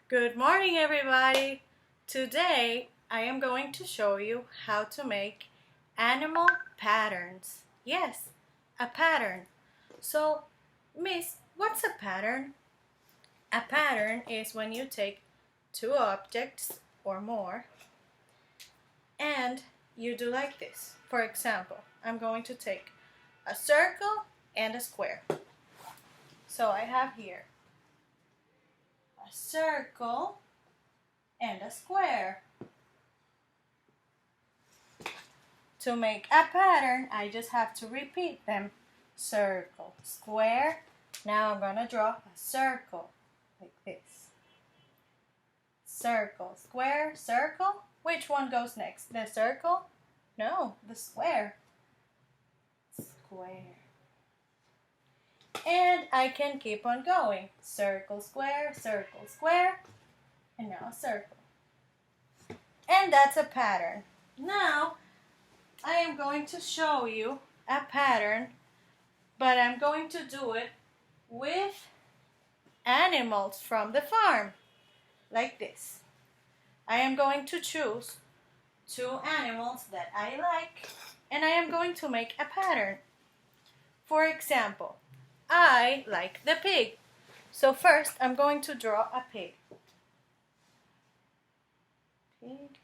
Good morning, everybody. Today I am going to show you how to make animal patterns. Yes, a pattern. So, Miss, what's a pattern? A pattern is when you take two objects or more and you do like this. For example, I'm going to take a circle and a square. So I have here a circle and a square. To make a pattern, I just have to repeat them. Circle, square. Now I'm going to draw a circle like this. Circle, square, circle. Which one goes next? The circle? No, the square. Square. And I can keep on going. Circle, square, and now a circle. And that's a pattern. Now, I am going to show you a pattern, but I'm going to do it with animals from the farm, like this. I am going to choose two animals that I like, and I am going to make a pattern. For example, I like the pig. So first, I'm going to draw a pig. Pig.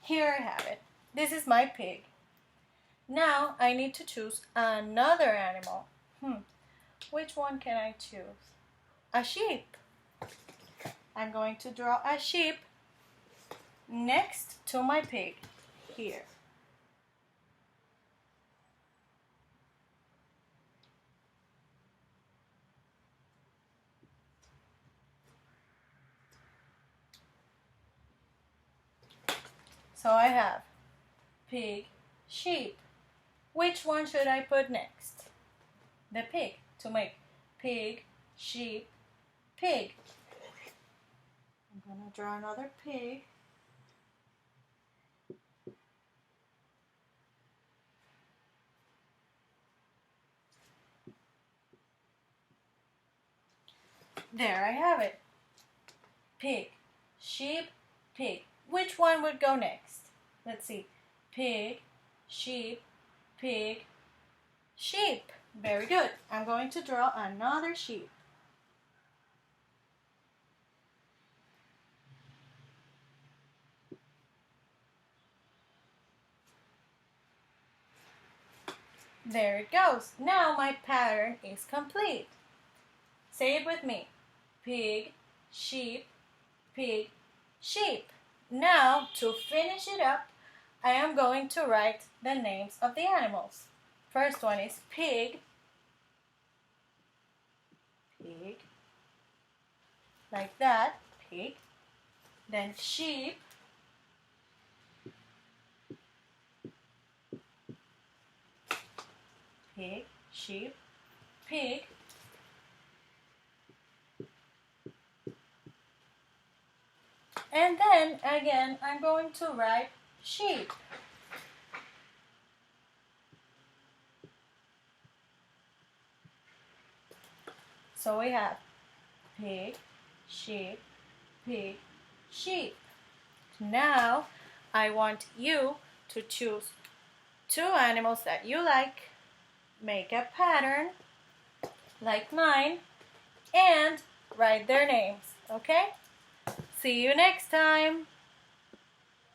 Here I have it. This is my pig. Now I need to choose another animal. Which one can I choose? A sheep. I'm going to draw a sheep next to my pig here. So I have pig, sheep. Which one should I put next? The pig, to make pig, sheep, pig. I'm going to draw another pig. There I have it. Pig, sheep, pig. Which one would go next? Let's see. Pig, sheep, pig, sheep. Very good. I'm going to draw another sheep. There it goes. Now my pattern is complete. Say it with me. Pig, sheep, pig, sheep. Now, to finish it up, I am going to write the names of the animals. First one is pig, pig, like that, pig. Then sheep, pig, sheep, pig. And then, again, I'm going to write sheep. So we have pig, sheep, pig, sheep. Now, I want you to choose two animals that you like, make a pattern, like mine, and write their names, okay? See you next time!